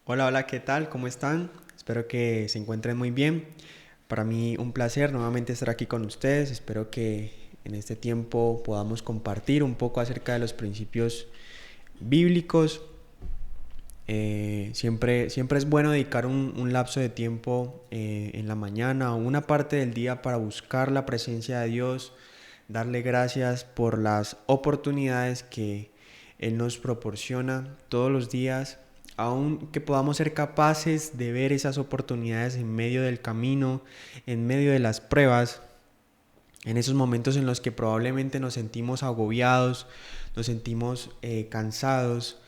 Hola, hola, ¿qué tal? ¿Cómo están? Espero que se encuentren muy bien. Para mí un placer nuevamente estar aquí con ustedes. Espero que en este tiempo podamos compartir un poco acerca de los principios bíblicos. Siempre es bueno dedicar un lapso de tiempo en la mañana o una parte del día para buscar la presencia de Dios, darle gracias por las oportunidades que Él nos proporciona todos los días, aun que podamos ser capaces de ver esas oportunidades en medio del camino, en medio de las pruebas, en esos momentos en los que probablemente nos sentimos agobiados, nos sentimos cansados,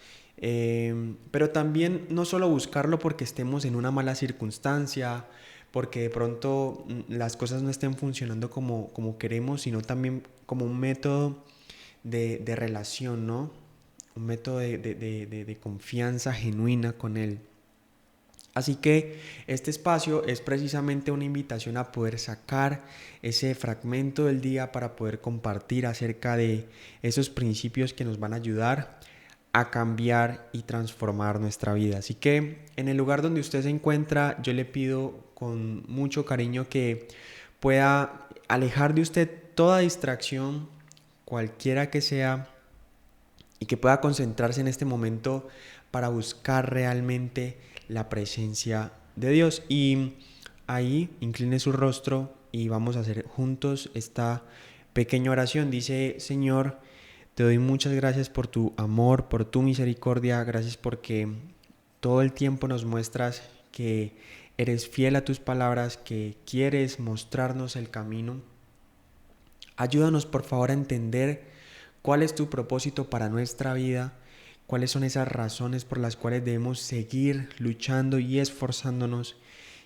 pero también no solo buscarlo porque estemos en una mala circunstancia, porque de pronto las cosas no estén funcionando como queremos, sino también como un método de relación, ¿no? Un método de confianza genuina con Él. Así que este espacio es precisamente una invitación a poder sacar ese fragmento del día para poder compartir acerca de esos principios que nos van a ayudar a cambiar y transformar nuestra vida. Así que en el lugar donde usted se encuentra, yo le pido con mucho cariño que pueda alejar de usted toda distracción, cualquiera que sea, y que pueda concentrarse en este momento para buscar realmente la presencia de Dios. Y ahí incline su rostro y vamos a hacer juntos esta pequeña oración. Dice: Señor, te doy muchas gracias por tu amor, por tu misericordia. Gracias porque todo el tiempo nos muestras que eres fiel a tus palabras, que quieres mostrarnos el camino. Ayúdanos por favor a entender cuál es tu propósito para nuestra vida, cuáles son esas razones por las cuales debemos seguir luchando y esforzándonos,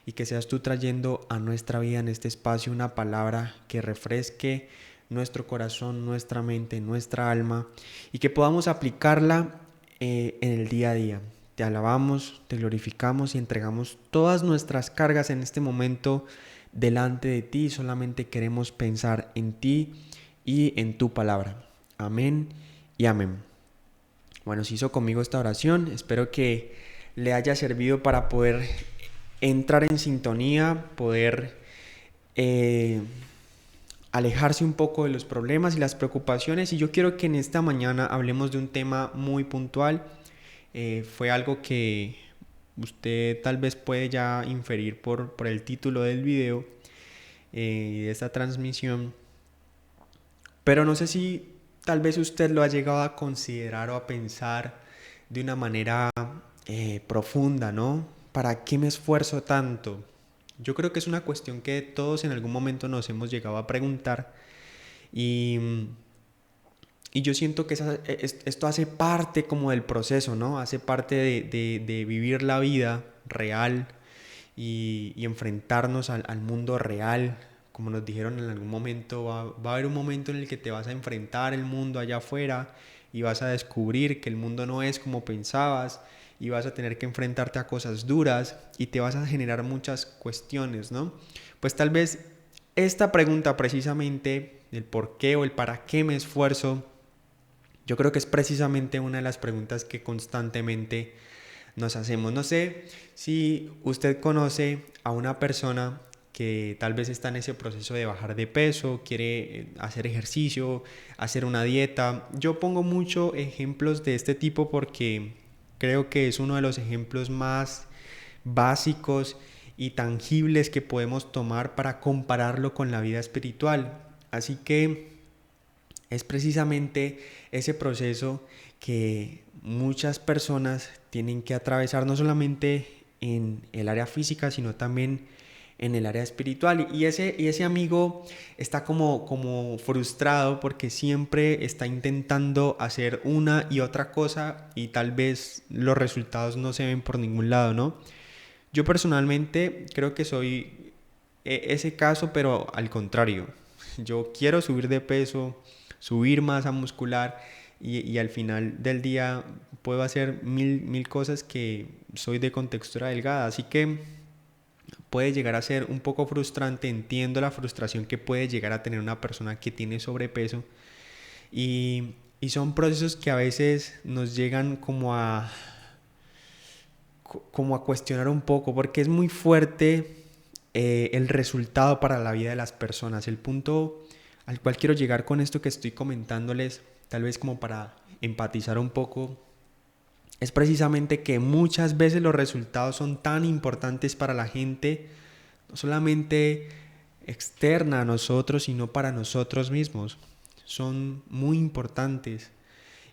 y que seas tú trayendo a nuestra vida en este espacio una palabra que refresque nuestro corazón, nuestra mente, nuestra alma, y que podamos aplicarla en el día a día. Te alabamos, te glorificamos y entregamos todas nuestras cargas en este momento delante de ti. Solamente queremos pensar en ti y en tu palabra. Amén y amén. Bueno, si hizo conmigo esta oración, espero que le haya servido para poder entrar en sintonía, poder eh, alejarse un poco de los problemas y las preocupaciones. Y yo quiero que en esta mañana hablemos de un tema muy puntual. Fue algo que usted tal vez puede ya inferir por el título del video y de esta transmisión, pero no sé si tal vez usted lo ha llegado a considerar o a pensar de una manera profunda, ¿no? ¿Para qué me esfuerzo tanto? Yo creo que es una cuestión que todos en algún momento nos hemos llegado a preguntar, y, y yo siento que esto hace parte como del proceso, ¿no? Hace parte de vivir la vida real y enfrentarnos al mundo real. Como nos dijeron en algún momento, va a haber un momento en el que te vas a enfrentar el mundo allá afuera y vas a descubrir que el mundo no es como pensabas, y vas a tener que enfrentarte a cosas duras y te vas a generar muchas cuestiones, ¿no? Pues tal vez esta pregunta precisamente, el por qué o el para qué me esfuerzo, yo creo que es precisamente una de las preguntas que constantemente nos hacemos. No sé si usted conoce a una persona que tal vez está en ese proceso de bajar de peso, quiere hacer ejercicio, hacer una dieta. Yo pongo muchos ejemplos de este tipo porque creo que es uno de los ejemplos más básicos y tangibles que podemos tomar para compararlo con la vida espiritual. Así que es precisamente ese proceso que muchas personas tienen que atravesar, no solamente en el área física, sino también en el área espiritual. Y ese amigo está como frustrado porque siempre está intentando hacer una y otra cosa y tal vez los resultados no se ven por ningún lado, ¿no? Yo personalmente creo que soy ese caso, pero al contrario. Yo quiero subir de peso, subir masa muscular, y al final del día puedo hacer mil cosas que soy de contextura delgada. Así que puede llegar a ser un poco frustrante. Entiendo la frustración que puede llegar a tener una persona que tiene sobrepeso. Y son procesos que a veces nos llegan como a cuestionar un poco, porque es muy fuerte el resultado para la vida de las personas. El punto al cual quiero llegar con esto que estoy comentándoles, tal vez como para empatizar un poco, es precisamente que muchas veces los resultados son tan importantes para la gente, no solamente externa a nosotros, sino para nosotros mismos. Son muy importantes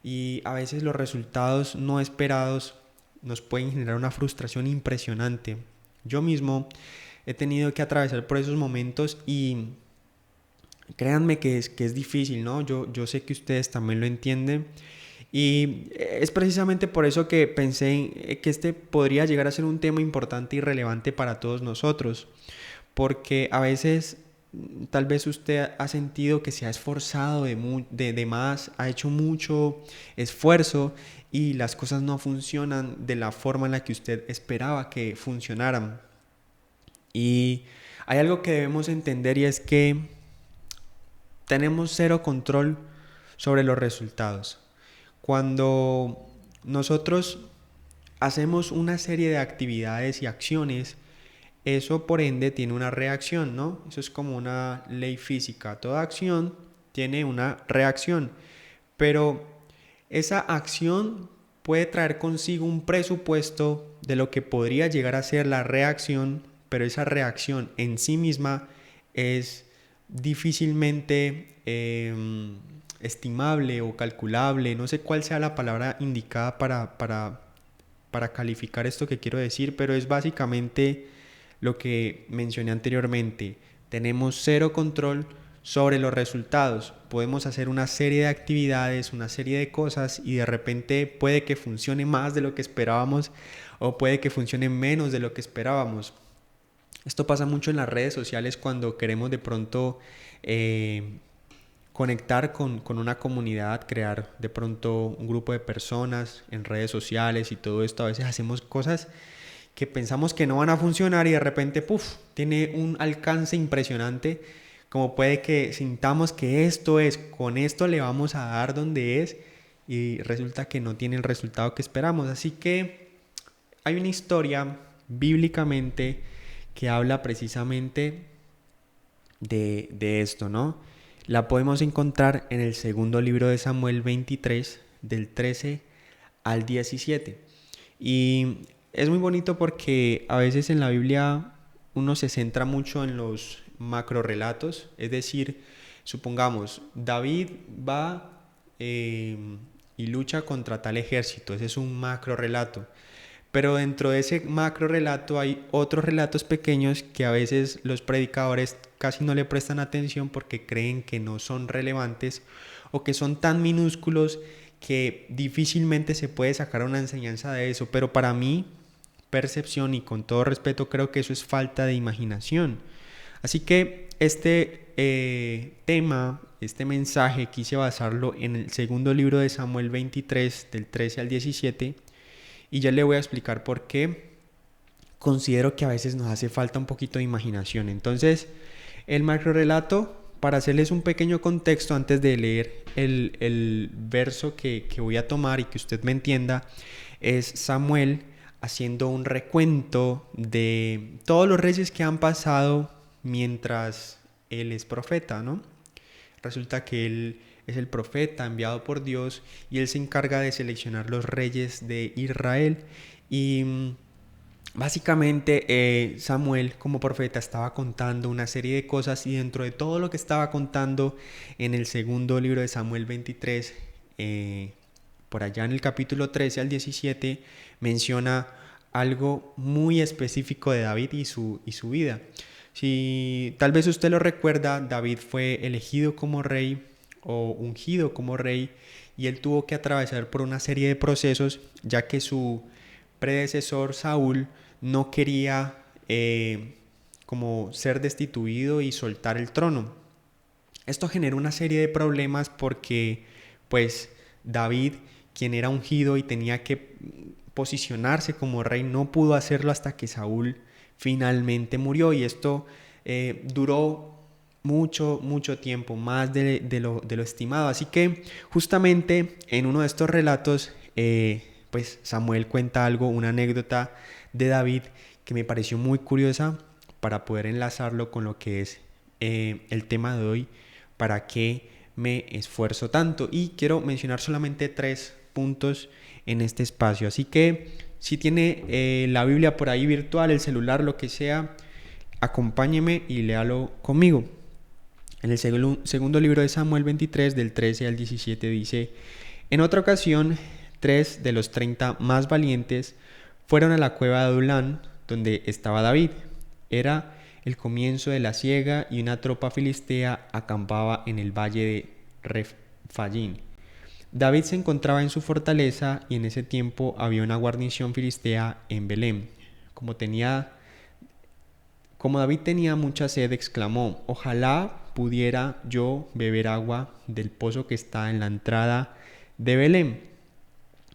y a veces los resultados no esperados nos pueden generar una frustración impresionante. Yo mismo he tenido que atravesar por esos momentos y créanme que es difícil, ¿no? Yo sé que ustedes también lo entienden. Y es precisamente por eso que pensé en que este podría llegar a ser un tema importante y relevante para todos nosotros. Porque a veces tal vez usted ha sentido que se ha esforzado de más, ha hecho mucho esfuerzo y las cosas no funcionan de la forma en la que usted esperaba que funcionaran. Y hay algo que debemos entender y es que tenemos cero control sobre los resultados. Cuando nosotros hacemos una serie de actividades y acciones, eso por ende tiene una reacción, ¿no? Eso es como una ley física. Toda acción tiene una reacción, pero esa acción puede traer consigo un presupuesto de lo que podría llegar a ser la reacción, pero esa reacción en sí misma es difícilmente estimable o calculable. No sé cuál sea la palabra indicada para calificar esto que quiero decir, pero es básicamente lo que mencioné anteriormente. Tenemos cero control sobre los resultados. Podemos hacer una serie de actividades, una serie de cosas y de repente puede que funcione más de lo que esperábamos o puede que funcione menos de lo que esperábamos. Esto pasa mucho en las redes sociales cuando queremos de pronto conectar con una comunidad, crear de pronto un grupo de personas en redes sociales y todo esto. A veces hacemos cosas que pensamos que no van a funcionar y de repente, ¡puf!, tiene un alcance impresionante, como puede que sintamos que esto es, con esto le vamos a dar donde es y resulta que no tiene el resultado que esperamos. Así que hay una historia bíblicamente que habla precisamente de esto, ¿no? La podemos encontrar en el segundo libro de Samuel 23, del 13 al 17. Y es muy bonito porque a veces en la Biblia uno se centra mucho en los macrorelatos, es decir, supongamos, David va y lucha contra tal ejército, ese es un macrorelato. Pero dentro de ese macro relato hay otros relatos pequeños que a veces los predicadores casi no le prestan atención porque creen que no son relevantes o que son tan minúsculos que difícilmente se puede sacar una enseñanza de eso. Pero para mi percepción y con todo respeto creo que eso es falta de imaginación. Así que este mensaje quise basarlo en el segundo libro de Samuel 23 del 13 al 17 y ya le voy a explicar por qué considero que a veces nos hace falta un poquito de imaginación. Entonces, el macrorelato, para hacerles un pequeño contexto antes de leer el verso que voy a tomar y que usted me entienda, es Samuel haciendo un recuento de todos los reyes que han pasado mientras él es profeta, ¿no? Resulta que él es el profeta enviado por Dios y él se encarga de seleccionar los reyes de Israel. Y básicamente Samuel como profeta estaba contando una serie de cosas y dentro de todo lo que estaba contando en el segundo libro de Samuel 23, por allá en el capítulo 13 al 17, menciona algo muy específico de David y su vida. Si tal vez usted lo recuerda, David fue elegido como rey o ungido como rey y él tuvo que atravesar por una serie de procesos ya que su predecesor Saúl no quería como ser destituido y soltar el trono. Esto generó una serie de problemas porque pues David, quien era ungido y tenía que posicionarse como rey, no pudo hacerlo hasta que Saúl finalmente murió y esto duró mucho tiempo, más de lo estimado. Así que justamente en uno de estos relatos pues Samuel cuenta algo, una anécdota de David que me pareció muy curiosa para poder enlazarlo con lo que es el tema de hoy, para qué me esfuerzo tanto. Y quiero mencionar solamente 3 puntos en este espacio. Así que si tiene la Biblia por ahí virtual, el celular, lo que sea, acompáñeme y léalo conmigo. En el segundo libro de Samuel 23, del 13 al 17 dice: en otra ocasión, 3 de los 30 más valientes fueron a la cueva de Adulán, donde estaba David. Era el comienzo de la siega y una tropa filistea acampaba en el valle de Refayín. David se encontraba en su fortaleza y en ese tiempo había una guarnición filistea en Belén. Como David tenía mucha sed, exclamó: ojalá pudiera yo beber agua del pozo que está en la entrada de Belén.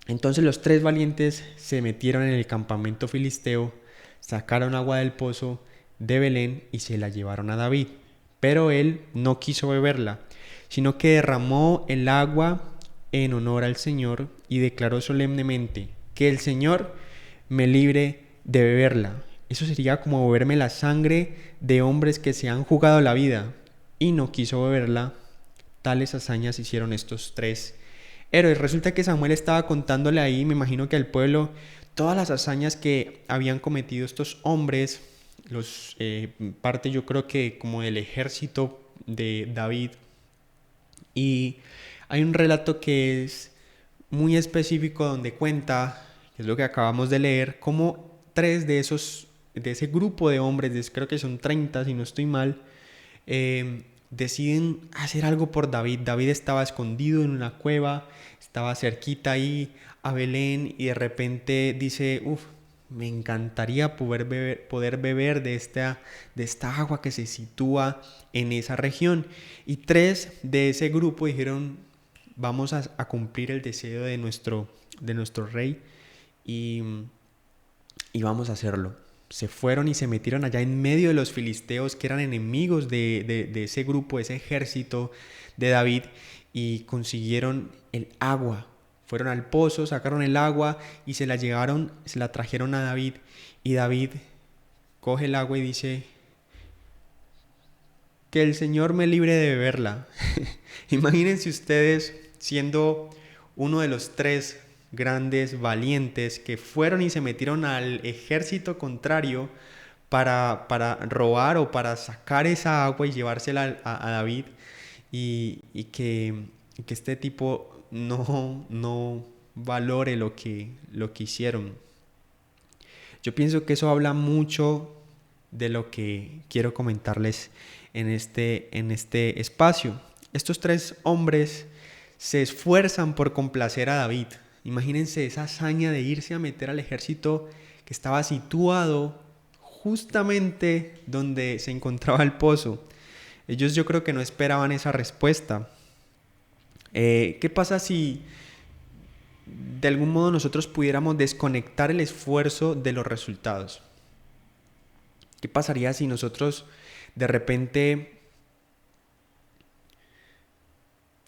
Entonces los 3 valientes se metieron en el campamento filisteo, sacaron agua del pozo de Belén y se la llevaron a David. Pero él no quiso beberla, sino que derramó el agua en honor al Señor y declaró solemnemente: que el Señor me libre de beberla. Eso sería como beberme la sangre de hombres que se han jugado la vida. Y no quiso beberla. Tales hazañas hicieron estos 3 héroes. Resulta que Samuel estaba contándole ahí, me imagino que al pueblo, todas las hazañas que habían cometido estos hombres, parte yo creo que como del ejército de David. Y hay un relato que es muy específico donde cuenta, que es lo que acabamos de leer, cómo 3 de ese grupo de hombres, creo que son 30 si no estoy mal, deciden hacer algo por David. David estaba escondido en una cueva, estaba cerquita ahí a Belén y de repente dice: me encantaría poder beber de esta agua que se sitúa en esa región. Y 3 de ese grupo dijeron: vamos a cumplir el deseo de nuestro rey y vamos a hacerlo. Se fueron y se metieron allá en medio de los filisteos, que eran enemigos de ese grupo, ese ejército de David, y consiguieron el agua. Fueron al pozo, sacaron el agua y se la trajeron a David. Y David coge el agua y dice: que el Señor me libre de beberla. Imagínense ustedes siendo uno de los 3 grandes valientes que fueron y se metieron al ejército contrario para robar o para sacar esa agua y llevársela a David, y que este tipo no valore lo que hicieron. Yo pienso que eso habla mucho de lo que quiero comentarles en este espacio. Estos 3 hombres se esfuerzan por complacer a David. Imagínense esa hazaña de irse a meter al ejército que estaba situado justamente donde se encontraba el pozo. Ellos, yo creo que no esperaban esa respuesta. ¿Qué pasa si de algún modo nosotros pudiéramos desconectar el esfuerzo de los resultados? ¿Qué pasaría si nosotros de repente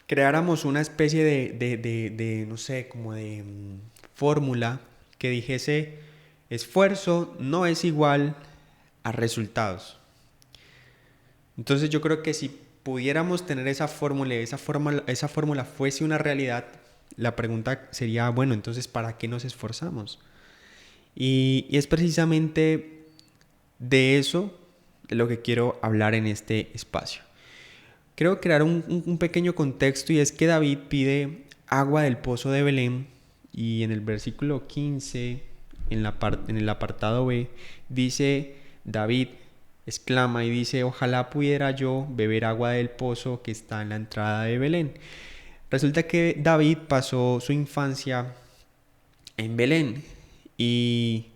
creáramos una especie de no sé, como de fórmula que dijese: esfuerzo no es igual a resultados? Entonces yo creo que si pudiéramos tener esa fórmula fuese una realidad, la pregunta sería: bueno, entonces ¿para qué nos esforzamos? Y es precisamente de eso de lo que quiero hablar en este espacio. Creo crear un pequeño contexto, y es que David pide agua del pozo de Belén, y en el versículo 15, en el apartado B, dice: David exclama y dice: ojalá pudiera yo beber agua del pozo que está en la entrada de Belén. Resulta que David pasó su infancia en Belén, y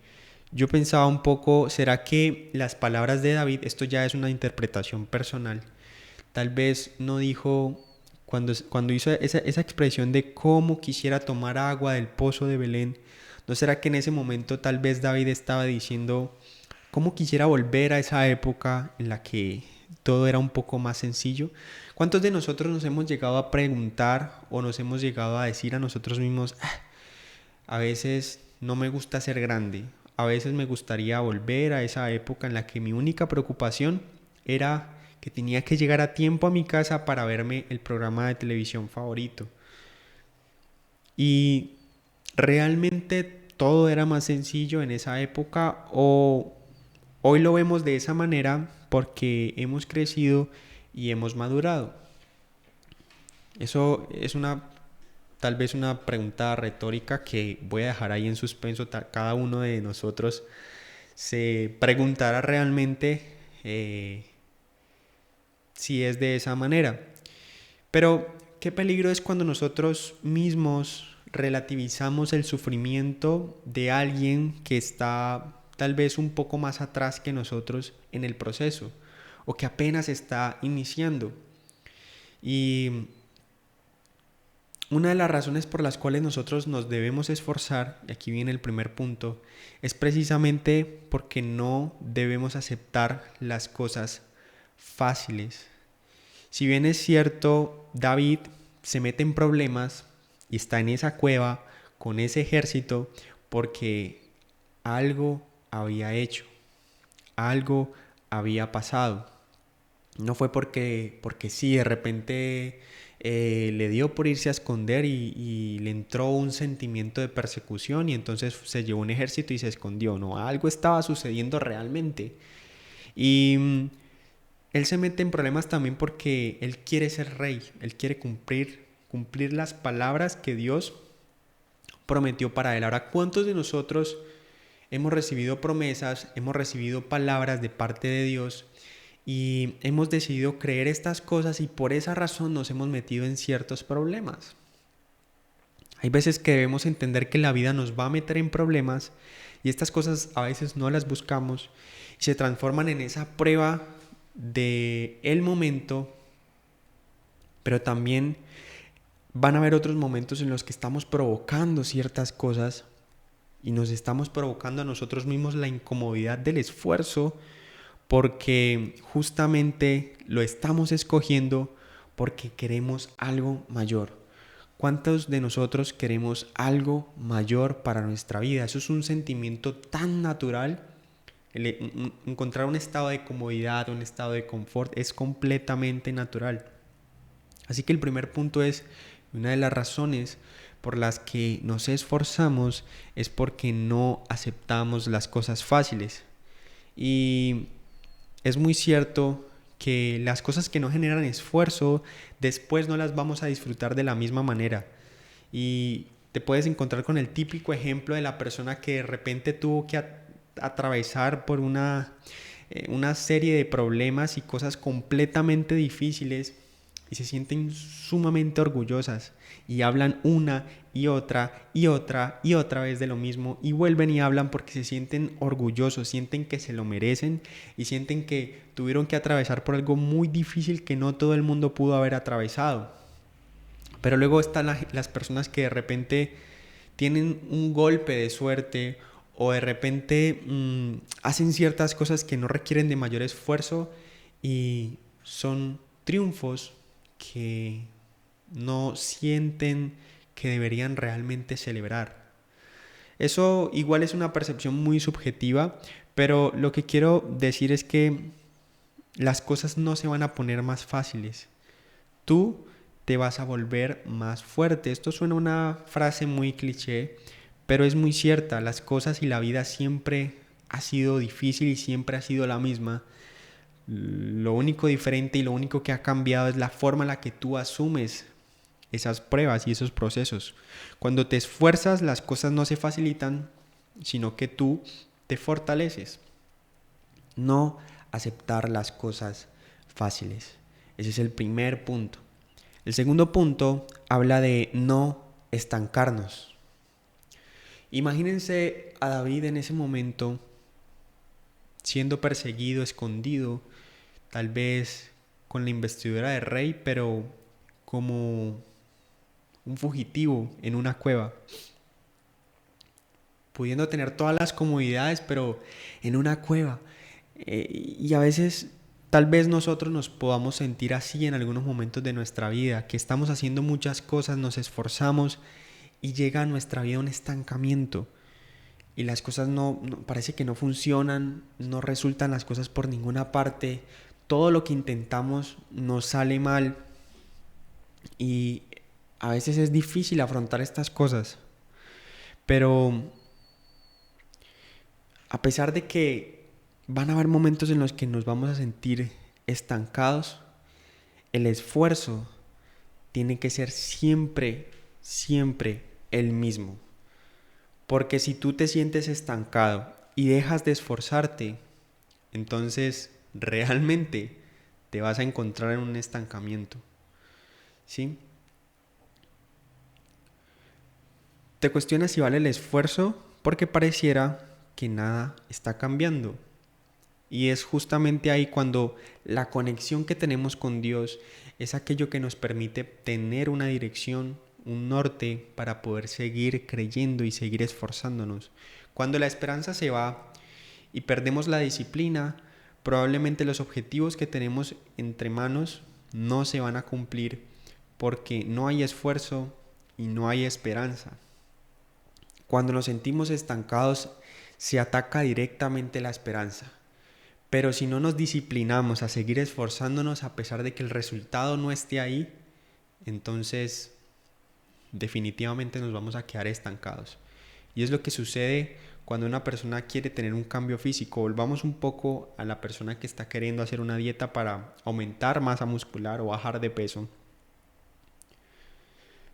yo pensaba un poco: ¿será que las palabras de David, esto ya es una interpretación personal, tal vez no dijo, cuando hizo esa expresión de cómo quisiera tomar agua del pozo de Belén, ¿no será que en ese momento tal vez David estaba diciendo cómo quisiera volver a esa época en la que todo era un poco más sencillo? ¿Cuántos de nosotros nos hemos llegado a preguntar o nos hemos llegado a decir a nosotros mismos: A veces no me gusta ser grande. A veces me gustaría volver a esa época en la que mi única preocupación era que tenía que llegar a tiempo a mi casa para verme el programa de televisión favorito. Y realmente todo era más sencillo en esa época, o hoy lo vemos de esa manera porque hemos crecido y hemos madurado. Eso es tal vez una pregunta retórica que voy a dejar ahí en suspenso. Cada uno de nosotros se preguntará realmente si es de esa manera. Pero qué peligro es cuando nosotros mismos relativizamos el sufrimiento de alguien que está tal vez un poco más atrás que nosotros en el proceso, o que apenas está iniciando. Y una de las razones por las cuales nosotros nos debemos esforzar, y aquí viene el primer punto, es precisamente porque no debemos aceptar las cosas fáciles. Si bien es cierto, David se mete en problemas y está en esa cueva con ese ejército porque algo había hecho, algo había pasado. No fue porque sí, de repente le dio por irse a esconder y le entró un sentimiento de persecución y entonces se llevó un ejército y se escondió. No, algo estaba sucediendo realmente. Y él se mete en problemas también porque él quiere ser rey, él quiere cumplir las palabras que Dios prometió para él. Ahora, ¿cuántos de nosotros hemos recibido promesas, hemos recibido palabras de parte de Dios y hemos decidido creer estas cosas y por esa razón nos hemos metido en ciertos problemas? Hay veces que debemos entender que la vida nos va a meter en problemas y estas cosas a veces no las buscamos y se transforman en esa prueba de el momento, pero también van a haber otros momentos en los que estamos provocando ciertas cosas y nos estamos provocando a nosotros mismos la incomodidad del esfuerzo porque justamente lo estamos escogiendo porque queremos algo mayor. ¿Cuántos de nosotros queremos algo mayor para nuestra vida? Eso es un sentimiento tan natural. Encontrar un estado de comodidad, un estado de confort es completamente natural. Así que el primer punto es, una de las razones por las que nos esforzamos es porque no aceptamos las cosas fáciles. Y es muy cierto que las cosas que no generan esfuerzo, después no las vamos a disfrutar de la misma manera. Y te puedes encontrar con el típico ejemplo de la persona que de repente tuvo que atravesar por una serie de problemas y cosas completamente difíciles y se sienten sumamente orgullosas y hablan una y otra y otra y otra vez de lo mismo y vuelven y hablan porque se sienten orgullosos, sienten que se lo merecen y sienten que tuvieron que atravesar por algo muy difícil que no todo el mundo pudo haber atravesado. Pero luego están las personas que de repente tienen un golpe de suerte o de repente hacen ciertas cosas que no requieren de mayor esfuerzo y son triunfos que no sienten que deberían realmente celebrar. Eso igual es una percepción muy subjetiva, pero lo que quiero decir es que las cosas no se van a poner más fáciles. Tú te vas a volver más fuerte. Esto suena a una frase muy cliché, pero es muy cierta. Las cosas y la vida siempre ha sido difícil y siempre ha sido la misma. Lo único diferente y lo único que ha cambiado es la forma en la que tú asumes esas pruebas y esos procesos. Cuando te esfuerzas, las cosas no se facilitan, sino que tú te fortaleces. No aceptar las cosas fáciles. Ese es el primer punto. El segundo punto habla de no estancarnos. Imagínense a David en ese momento siendo perseguido, escondido, tal vez con la investidura de rey, pero como un fugitivo en una cueva, pudiendo tener todas las comodidades, pero en una cueva. Y a veces, tal vez nosotros nos podamos sentir así en algunos momentos de nuestra vida, que estamos haciendo muchas cosas, nos esforzamos y llega a nuestra vida un estancamiento y las cosas parece que no funcionan, no resultan las cosas por ninguna parte, todo lo que intentamos nos sale mal y a veces es difícil afrontar estas cosas, pero a pesar de que van a haber momentos en los que nos vamos a sentir estancados, el esfuerzo tiene que ser siempre, siempre el mismo. Porque si tú te sientes estancado y dejas de esforzarte, entonces realmente te vas a encontrar en un estancamiento. ¿Sí? Te cuestionas si vale el esfuerzo porque pareciera que nada está cambiando. Y es justamente ahí cuando la conexión que tenemos con Dios es aquello que nos permite tener una dirección, un norte para poder seguir creyendo y seguir esforzándonos. Cuando la esperanza se va y perdemos la disciplina, probablemente los objetivos que tenemos entre manos no se van a cumplir porque no hay esfuerzo y no hay esperanza. Cuando nos sentimos estancados, se ataca directamente la esperanza. Pero si no nos disciplinamos a seguir esforzándonos a pesar de que el resultado no esté ahí, entonces definitivamente nos vamos a quedar estancados. Y es lo que sucede cuando una persona quiere tener un cambio físico. Volvamos un poco a la persona que está queriendo hacer una dieta para aumentar masa muscular o bajar de peso.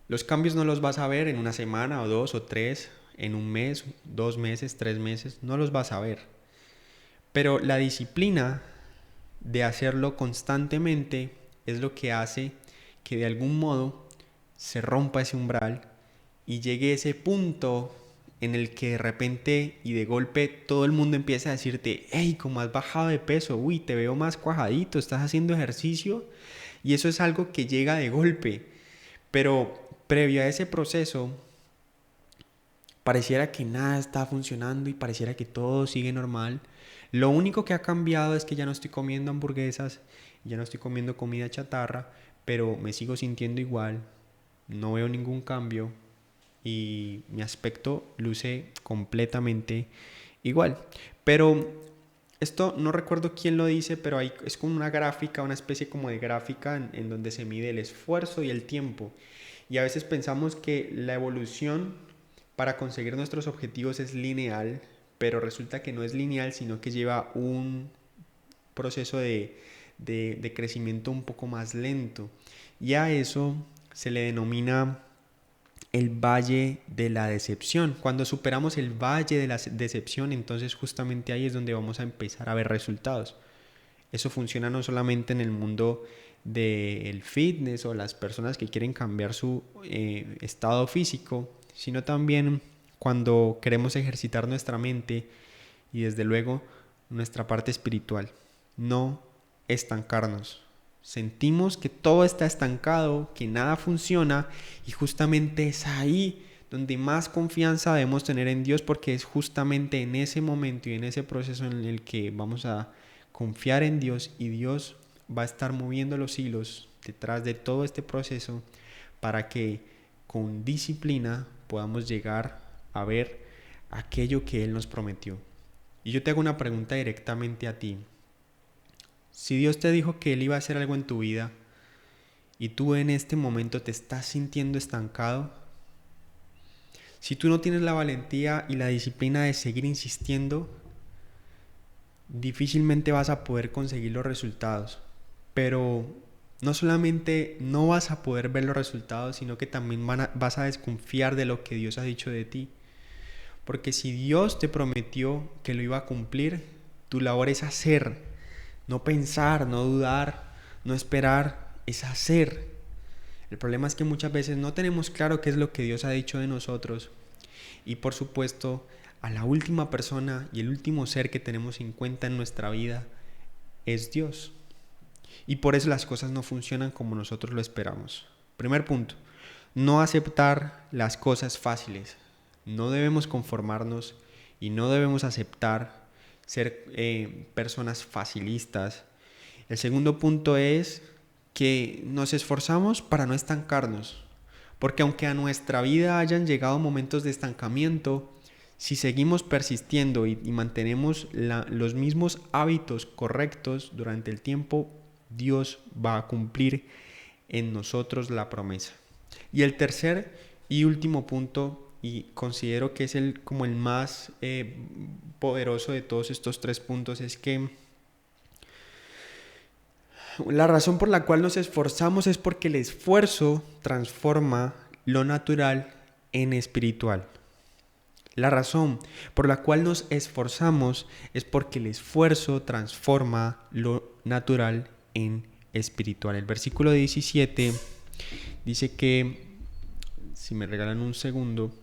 Los cambios no los vas a ver en una semana o 2 o 3, en un mes, 2 meses, 3 meses, no los vas a ver. Pero la disciplina de hacerlo constantemente es lo que hace que de algún modo se rompa ese umbral y llegue ese punto en el que de repente y de golpe todo el mundo empieza a decirte: hey, ¿cómo has bajado de peso? Uy, te veo más cuajadito, estás haciendo ejercicio. Y eso es algo que llega de golpe. Pero previo a ese proceso, pareciera que nada está funcionando y pareciera que todo sigue normal. Lo único que ha cambiado es que ya no estoy comiendo hamburguesas, ya no estoy comiendo comida chatarra, pero me sigo sintiendo igual, no veo ningún cambio y mi aspecto luce completamente igual. Pero esto no recuerdo quién lo dice, pero es como una gráfica, una especie como de gráfica en donde se mide el esfuerzo y el tiempo. Y a veces pensamos que la evolución para conseguir nuestros objetivos es lineal, pero resulta que no es lineal, sino que lleva un proceso de crecimiento un poco más lento. Y a eso se le denomina el valle de la decepción. Cuando superamos el valle de la decepción, entonces justamente ahí es donde vamos a empezar a ver resultados. Eso funciona no solamente en el mundo del fitness o las personas que quieren cambiar su estado físico, sino también cuando queremos ejercitar nuestra mente y desde luego nuestra parte espiritual. No estancarnos. Sentimos que todo está estancado, que nada funciona y justamente es ahí donde más confianza debemos tener en Dios, porque es justamente en ese momento y en ese proceso en el que vamos a confiar en Dios y Dios va a estar moviendo los hilos detrás de todo este proceso para que con disciplina podamos llegar a ver aquello que Él nos prometió. Y yo te hago una pregunta directamente a ti. Si Dios te dijo que Él iba a hacer algo en tu vida y tú en este momento te estás sintiendo estancado, si tú no tienes la valentía y la disciplina de seguir insistiendo, difícilmente vas a poder conseguir los resultados. Pero no solamente no vas a poder ver los resultados, sino que también vas a desconfiar de lo que Dios ha dicho de ti. Porque si Dios te prometió que lo iba a cumplir, tu labor es hacer, no pensar, no dudar, no esperar, es hacer. El problema es que muchas veces no tenemos claro qué es lo que Dios ha dicho de nosotros. Y por supuesto, a la última persona y el último ser que tenemos en cuenta en nuestra vida es Dios. Y por eso las cosas no funcionan como nosotros lo esperamos. Primer punto, no aceptar las cosas fáciles. No debemos conformarnos y no debemos aceptar ser personas facilistas. El segundo punto es que nos esforzamos para no estancarnos, Porque aunque a nuestra vida hayan llegado momentos de estancamiento, si seguimos persistiendo y mantenemos los mismos hábitos correctos durante el tiempo, Dios va a cumplir en nosotros la promesa. Y el tercer y último punto, y considero que es como el más poderoso de todos estos tres puntos, es que la razón por la cual nos esforzamos es porque el esfuerzo transforma lo natural en espiritual. La razón por la cual nos esforzamos es porque el esfuerzo transforma lo natural en espiritual. El versículo 17 dice que, si me regalan un segundo,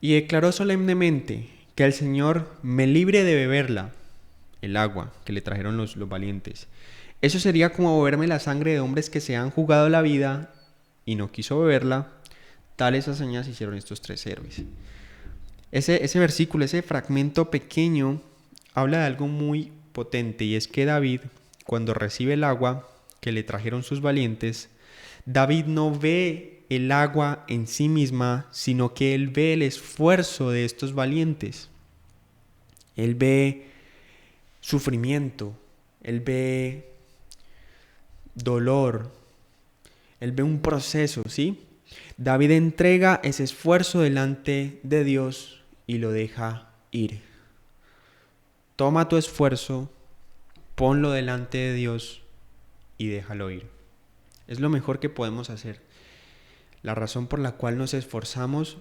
y declaró solemnemente que el Señor me libre de beberla, el agua que le trajeron los valientes. Eso sería como beberme la sangre de hombres que se han jugado la vida y no quiso beberla. Tales hazañas hicieron estos tres héroes. Ese versículo, ese fragmento pequeño, habla de algo muy potente, y es que David, cuando recibe el agua que le trajeron sus valientes, David no ve el agua en sí misma, sino que él ve el esfuerzo de estos valientes. Él ve sufrimiento, él ve dolor, él ve un proceso, ¿sí? David entrega ese esfuerzo delante de Dios y lo deja ir. Toma tu esfuerzo, ponlo delante de Dios y déjalo ir. Es lo mejor que podemos hacer. La razón por la cual nos esforzamos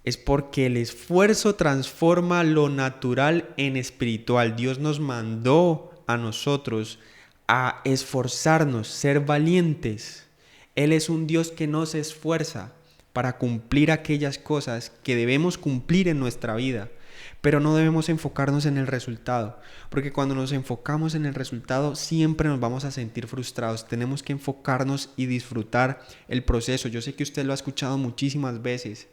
es porque el esfuerzo transforma lo natural en espiritual. Dios nos mandó a nosotros a esforzarnos, ser valientes. Él es un Dios que nos esfuerza para cumplir aquellas cosas que debemos cumplir en nuestra vida. Pero no debemos enfocarnos en el resultado, porque cuando nos enfocamos en el resultado siempre nos vamos a sentir frustrados. Tenemos que enfocarnos y disfrutar el proceso. Yo sé que usted lo ha escuchado muchísimas veces,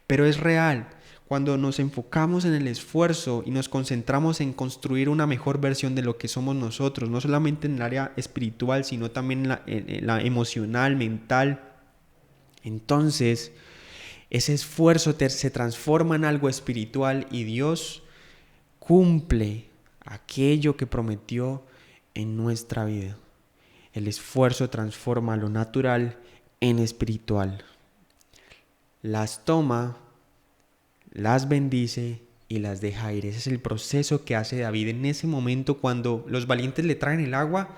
pero es real. Cuando nos enfocamos en el esfuerzo y nos concentramos en construir una mejor versión de lo que somos nosotros, no solamente en el área espiritual, sino también en la emocional, mental, entonces ese esfuerzo se transforma en algo espiritual y Dios cumple aquello que prometió en nuestra vida. El esfuerzo transforma lo natural en espiritual. Las toma, las bendice y las deja ir. Ese es el proceso que hace David en ese momento cuando los valientes le traen el agua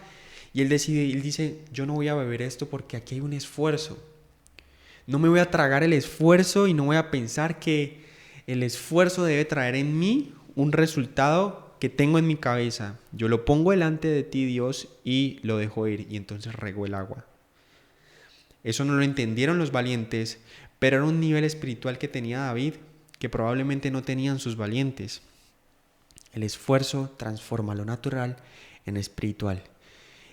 y él dice, yo no voy a beber esto porque aquí hay un esfuerzo. No me voy a tragar el esfuerzo y no voy a pensar que el esfuerzo debe traer en mí un resultado que tengo en mi cabeza. Yo lo pongo delante de ti, Dios, y lo dejo ir. Y entonces regó el agua. Eso no lo entendieron los valientes, pero era un nivel espiritual que tenía David, que probablemente no tenían sus valientes. El esfuerzo transforma lo natural en espiritual.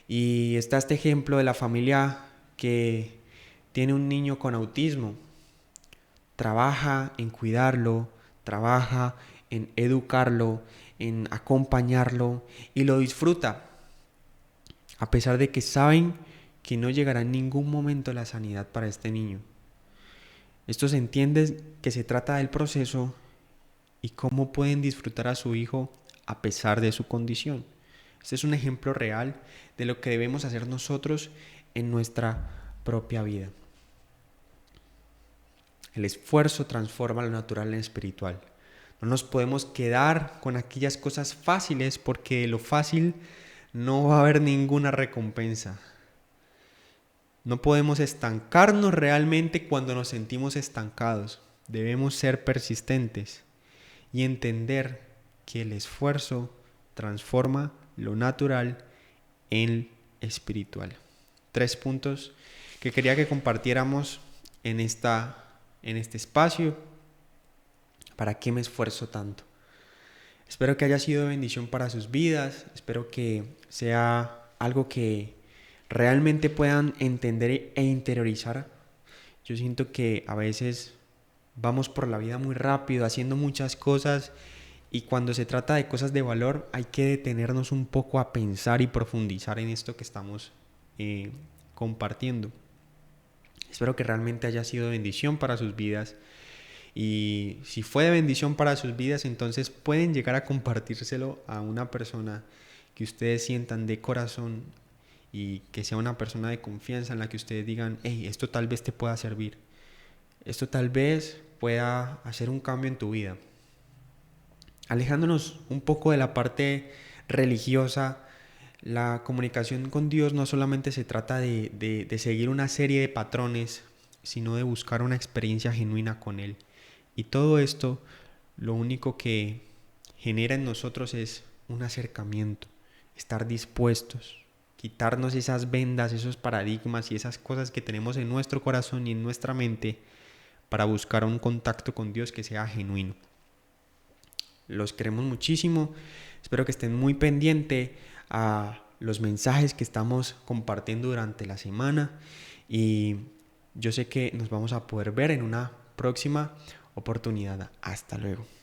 Y está este ejemplo de la familia que tiene un niño con autismo, trabaja en cuidarlo, trabaja en educarlo, en acompañarlo y lo disfruta, a pesar de que saben que no llegará en ningún momento la sanidad para este niño. Esto se entiende que se trata del proceso y cómo pueden disfrutar a su hijo a pesar de su condición. Este es un ejemplo real de lo que debemos hacer nosotros en nuestra propia vida. El esfuerzo transforma lo natural en espiritual. No nos podemos quedar con aquellas cosas fáciles porque de lo fácil no va a haber ninguna recompensa. No podemos estancarnos realmente cuando nos sentimos estancados. Debemos ser persistentes y entender que el esfuerzo transforma lo natural en espiritual. 3 puntos que quería que compartiéramos en este espacio. ¿Para qué me esfuerzo tanto? Espero que haya sido de bendición para sus vidas. Espero que sea algo que realmente puedan entender e interiorizar. Yo siento que a veces vamos por la vida muy rápido, haciendo muchas cosas, y cuando se trata de cosas de valor hay que detenernos un poco a pensar y profundizar en esto que estamos compartiendo. Espero que realmente haya sido de bendición para sus vidas. Y si fue de bendición para sus vidas, entonces pueden llegar a compartírselo a una persona que ustedes sientan de corazón y que sea una persona de confianza en la que ustedes digan, hey, esto tal vez te pueda servir. Esto tal vez pueda hacer un cambio en tu vida. Alejándonos un poco de la parte religiosa, la comunicación con Dios no solamente se trata de seguir una serie de patrones, sino de buscar una experiencia genuina con Él. Y todo esto, lo único que genera en nosotros es un acercamiento, estar dispuestos, quitarnos esas vendas, esos paradigmas y esas cosas que tenemos en nuestro corazón y en nuestra mente para buscar un contacto con Dios que sea genuino. Los queremos muchísimo. Espero que estén muy pendientes a los mensajes que estamos compartiendo durante la semana. Y yo sé que nos vamos a poder ver en una próxima oportunidad. Hasta luego.